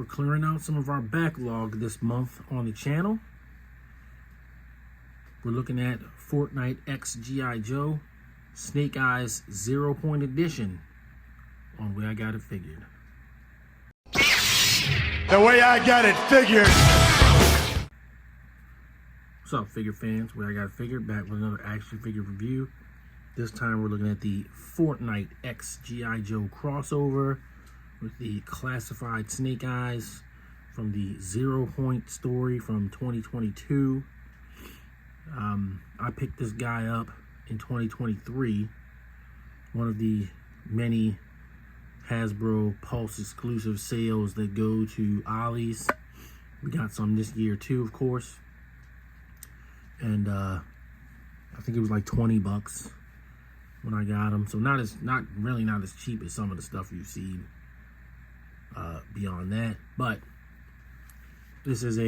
we're clearing out some of our backlog this month on the channel. We're looking at Fortnite X G.I. Joe Snake Eyes 0 Point Edition on Way I Got It Figured. The way I got it figured. What's up, figure fans? Way I Got It Figured, back with another action figure review. This time we're looking at the Fortnite X G.I. Joe crossover with the Classified Snake Eyes from the 0 Point story from 2022. I picked this guy up in 2023, one of the many Hasbro Pulse exclusive sales that go to Ollie's. We got some this year too, of course, and I think it was like 20 bucks when I got them, so not as cheap as some of the stuff you've seen beyond that. But this is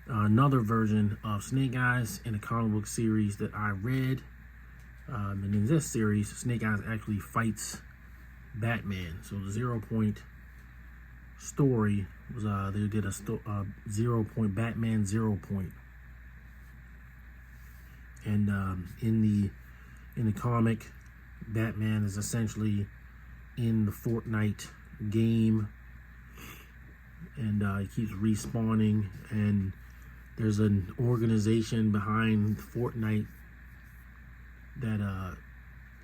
another version of Snake Eyes in a comic book series that I read, and in this series Snake Eyes actually fights Batman. So the 0 Point story was they did a 0 Point Batman 0 Point, and in the comic, Batman is essentially in the Fortnite game, and he keeps respawning, and there's an organization behind Fortnite that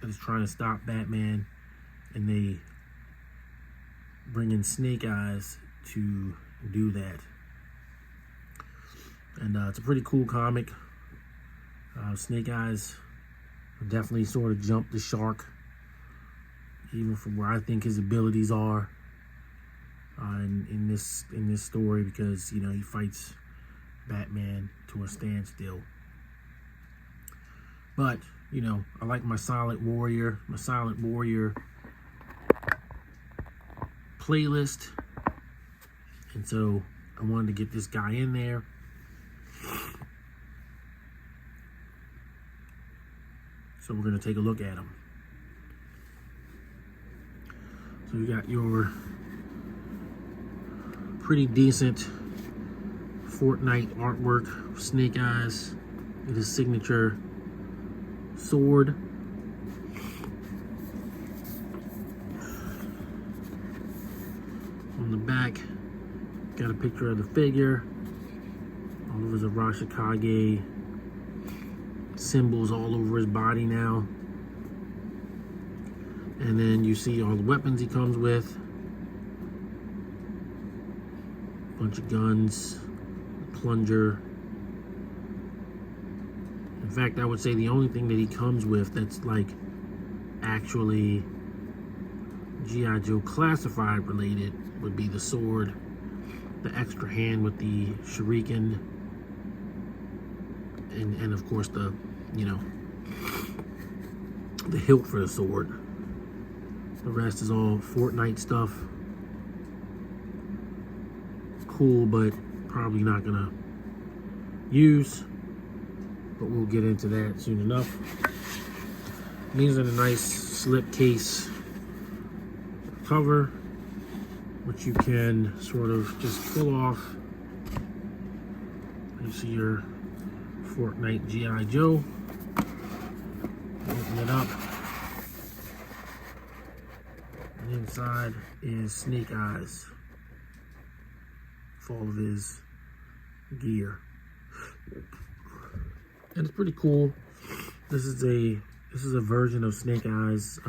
is trying to stop Batman, and they bring in Snake Eyes to do that. And it's a pretty cool comic. Snake Eyes definitely sort of jumped the shark, even from where I think his abilities are in this story, because he fights Batman to a standstill. But I like my Silent Warrior playlist, and so I wanted to get this guy in there. So we're going to take a look at him. So you got your pretty decent Fortnite artwork of Snake Eyes with his signature sword. On the back, got a picture of the figure. All of his Arashikage symbols all over his body now. And then you see all the weapons he comes with. Bunch of guns, plunger. In fact, I would say the only thing that he comes with that's like actually G.I. Joe Classified related would be the sword, the extra hand with the shuriken, and of course the the hilt for the sword. The rest is all Fortnite stuff. Cool, but probably not gonna use, but we'll get into that soon enough. These are the nice slipcase cover, which you can sort of just pull off. You see your Fortnite G.I. Joe. Open it up. And inside is Snake Eyes with all of his gear. And it's pretty cool. This is a version of Snake Eyes,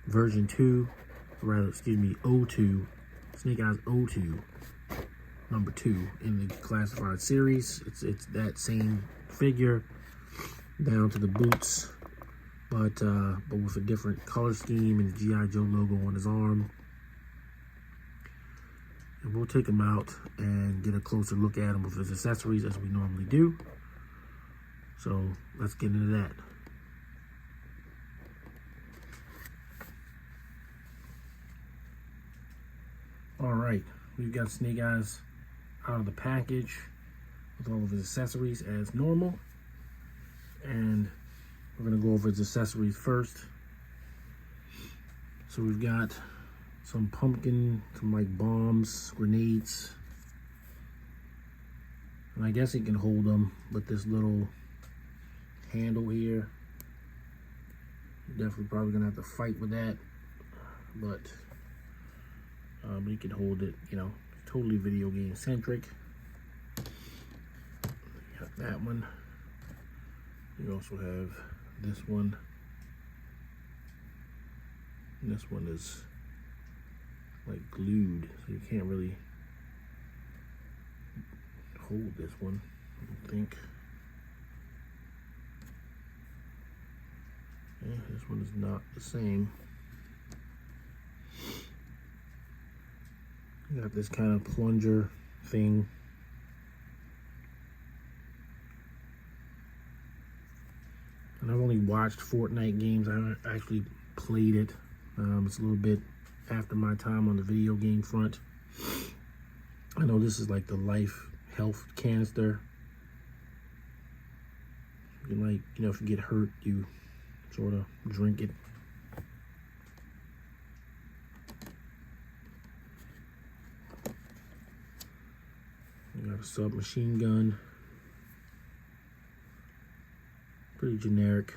version 2, or rather, excuse me, 02. Snake Eyes 02, number 2 in the Classified series. It's that same figure down to the boots, but with a different color scheme and the G.I. Joe logo on his arm. And we'll take him out and get a closer look at him with his accessories as we normally do. So let's get into that. All right, we've got Snake Eyes out of the package with all of his accessories as normal. And we're gonna go over his accessories first. So we've got some pumpkin, some like bombs, grenades. And I guess it can hold them with this little handle here. You're definitely probably gonna have to fight with that, but you can hold it, you know, totally video game centric. Got that one. You also have this one. And this one is like glued, so you can't really hold this one, I don't think. Yeah, this one is not the same. You got this kind of plunger thing. And I've only watched Fortnite games. I haven't actually played it. It's a little bit after my time on the video game front. I know this is like the life health canister. You like, you know, if you get hurt, you sort of drink it. You got a submachine gun. Pretty generic.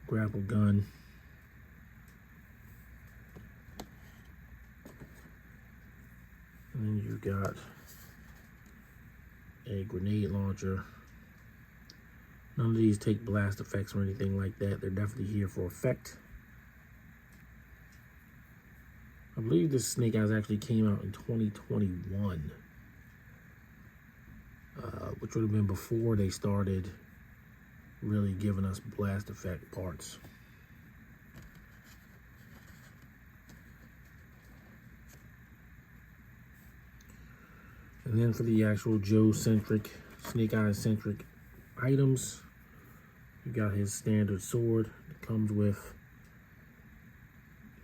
Grapple gun. And then you got a grenade launcher. None of these take blast effects or anything like that. They're definitely here for effect. I believe this Snake Eyes actually came out in 2021. Which would have been before they started really giving us blast effect parts. And then for the actual Joe-centric, Snake Eyes-centric items, you got his standard sword. It comes with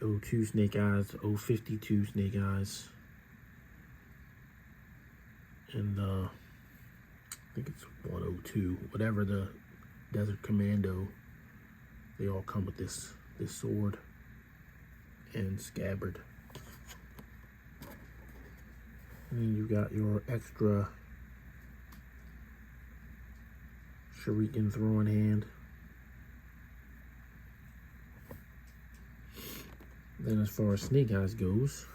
02 Snake Eyes, 052 Snake Eyes, and I think it's 102, whatever the Desert Commando. They all come with this sword and scabbard. And then you got your extra shuriken throwing hand. Then as far as Snake Eyes goes,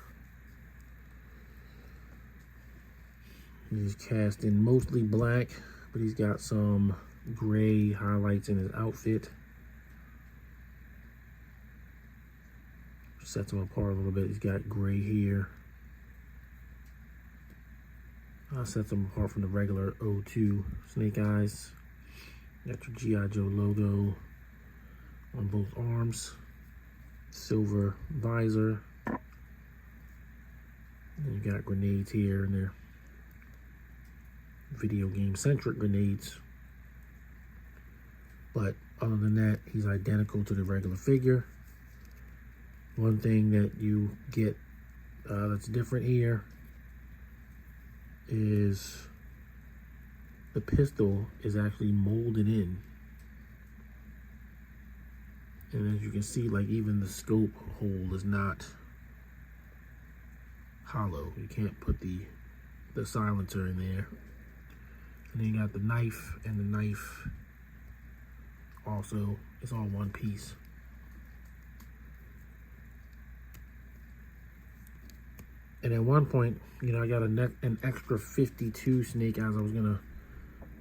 he's cast in mostly black, but he's got some gray highlights in his outfit. Sets him apart a little bit. He's got gray here. Sets him apart from the regular 02 Snake Eyes. Got your G.I. Joe logo on both arms. Silver visor. And you got grenades here, and they're video game centric grenades. But other than that, he's identical to the regular figure. One thing that you get that's different here is the pistol is actually molded in. And as you can see, like even the scope hole is not hollow. You can't put the silencer in there. And then you got the knife, and the knife also is all one piece. And at one point, you know, I got an extra 52 Snake Eyes. I was gonna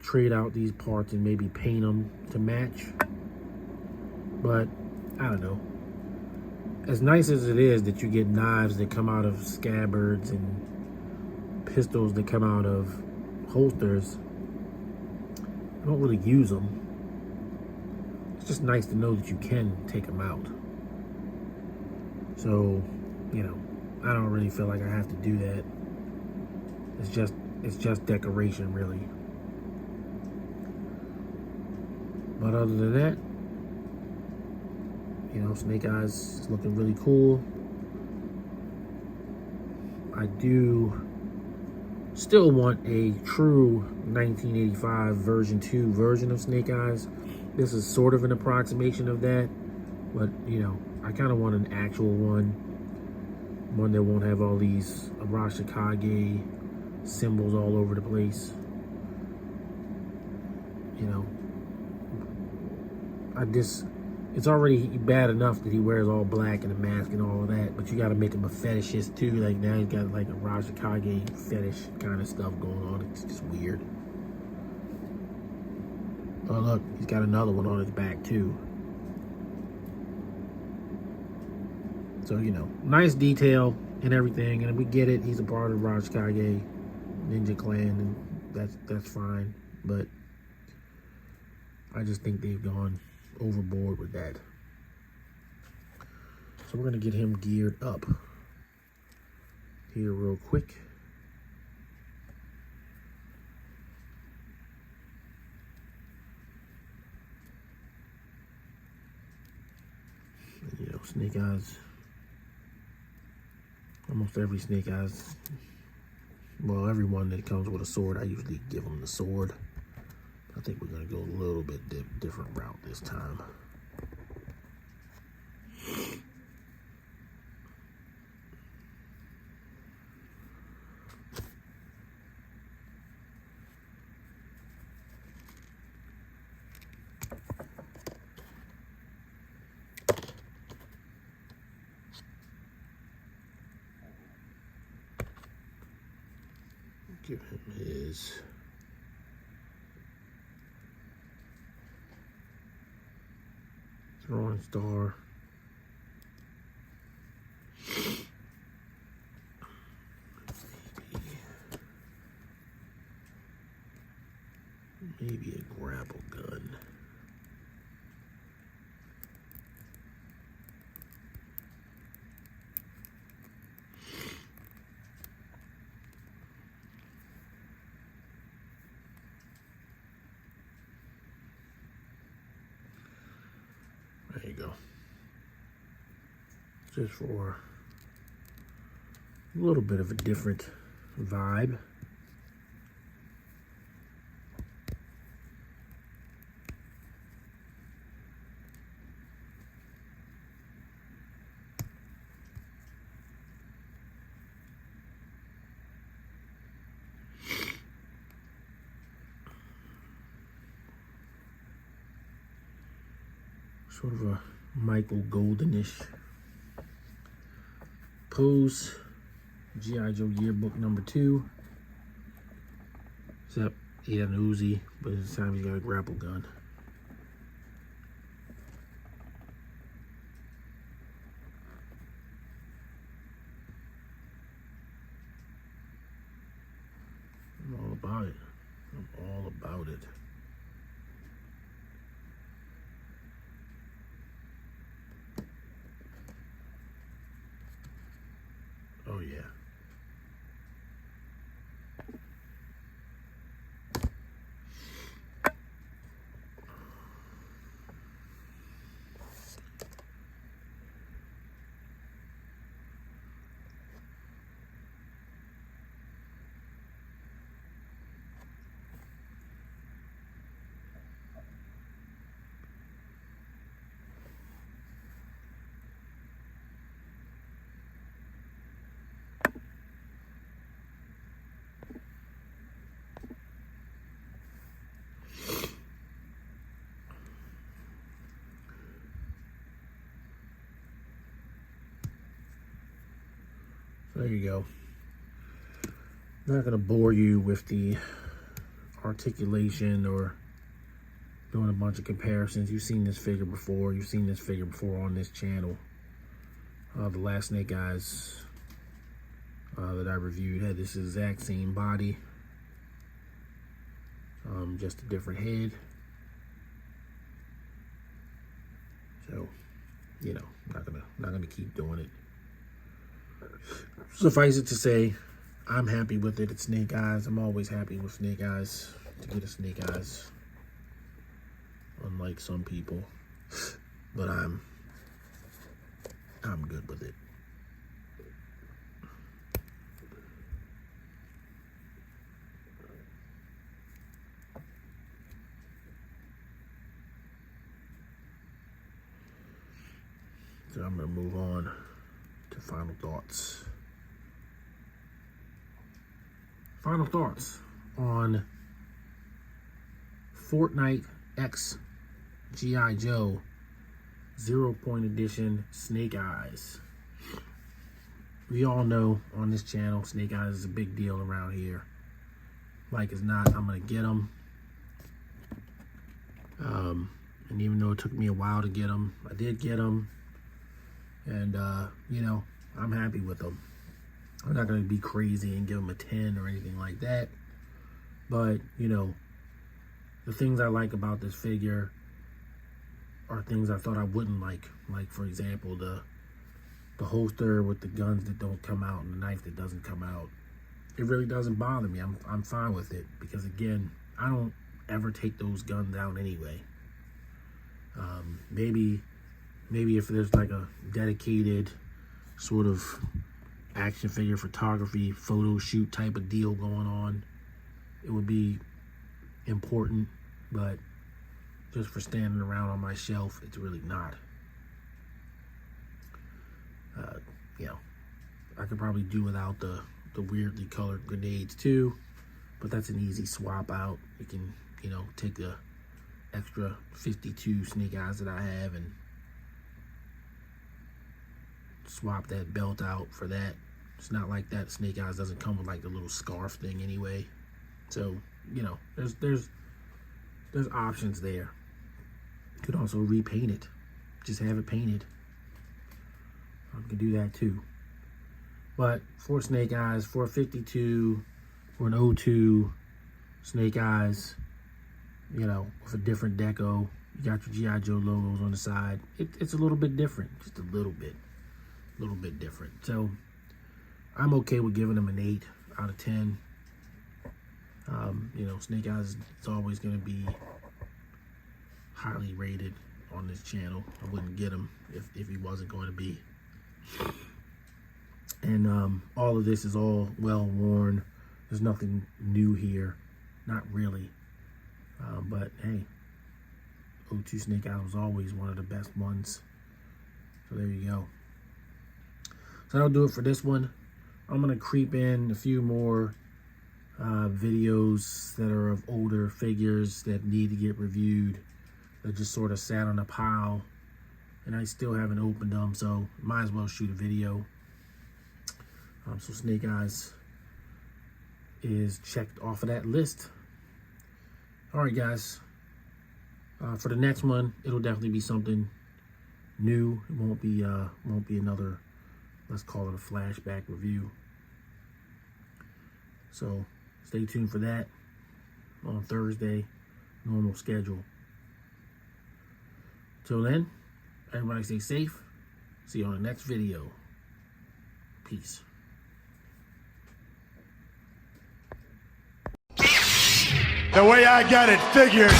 trade out these parts and maybe paint them to match. But I don't know. As nice as it is that you get knives that come out of scabbards and pistols that come out of holsters, I don't really use them. It's just nice to know that you can take them out. So, you know, I don't really feel like I have to do that. It's just decoration, really. But other than that, you know, Snake Eyes is looking really cool. I do still want a true 1985 version 2 version of Snake Eyes. This is sort of an approximation of that, But, you know, I kind of want an actual one that won't have all these Arashikage symbols all over the place. You know, it's already bad enough that he wears all black and a mask and all of that, but you got to make him a fetishist too. Like now he's got like a Arashikage fetish kind of stuff going on. It's just weird. Oh look, he's got another one on his back too. So, you know, nice detail and everything, and we get it. He's a part of the Arashikage Ninja Clan, and that's fine. But I just think they've gone overboard with that. So we're gonna get him geared up here real quick. And, you know, Snake Eyes. Almost every Snake Eyes, well, everyone that comes with a sword, I usually give them the sword. I think we're going to go a little bit different route this time. Give him his throwing star. Maybe a grapple gun. There you go. Just for a little bit of a different vibe. Sort of a Michael Goldenish pose. G.I. Joe Yearbook number 2. Except he had an Uzi, but this time he's got a grapple gun. I'm all about it. I'm all about it. Oh yeah. There you go. I'm not going to bore you with the articulation or doing a bunch of comparisons. You've seen this figure before. You've seen this figure before on this channel. The last Snake Eyes that I reviewed had this exact same body. Just a different head. So, you know, not gonna keep doing it. Suffice it to say, I'm happy with it. It's Snake Eyes. I'm always happy with Snake Eyes to get a Snake Eyes. Unlike some people, but I'm good with it. So I'm going to move on to final thoughts. Final thoughts on Fortnite X G.I. Joe 0-point edition Snake Eyes. We all know on this channel, Snake Eyes is a big deal around here. Like as not, I'm going to get them. And even though it took me a while to get them, I did get them. And, you know, I'm happy with them. I'm not going to be crazy and give them a 10 or anything like that. But, you know, the things I like about this figure are things I thought I wouldn't like. Like, for example, the holster with the guns that don't come out and the knife that doesn't come out. It really doesn't bother me. I'm fine with it. Because, again, I don't ever take those guns out anyway. Maybe if there's like a dedicated sort of action figure photography photo shoot type of deal going on, it would be important, but just for standing around on my shelf, it's really not. You know, I could probably do without the weirdly colored grenades too, but that's an easy swap out. You can, you know, take the extra 52 Snake Eyes that I have and swap that belt out for that. It's not like that Snake Eyes doesn't come with like the little scarf thing anyway. So, you know, there's options there. You could also repaint it. Just have it painted. You can do that too. But for Snake Eyes, for a 52 or an 02 Snake Eyes, you know, with a different deco, you got your G.I. Joe logos on the side. It's a little bit different, just a little bit different. So I'm okay with giving them an 8 out of 10. You know, Snake Eyes is always going to be highly rated on this channel. I wouldn't get him if he wasn't going to be. And all of this is all well worn. There's nothing new here, not really. But hey, 02 Snake Eyes was always one of the best ones. So there you go. So that'll do it for this one. I'm gonna creep in a few more videos that are of older figures that need to get reviewed, that just sort of sat on a pile and I still haven't opened them, so might as well shoot a video. So Snake Eyes is checked off of that list. All right, guys. For the next one, it'll definitely be something new. It won't be another, let's call it a flashback review. So stay tuned for that on Thursday, normal schedule. Till then, everybody stay safe. See you on the next video. Peace. The way I got it figured.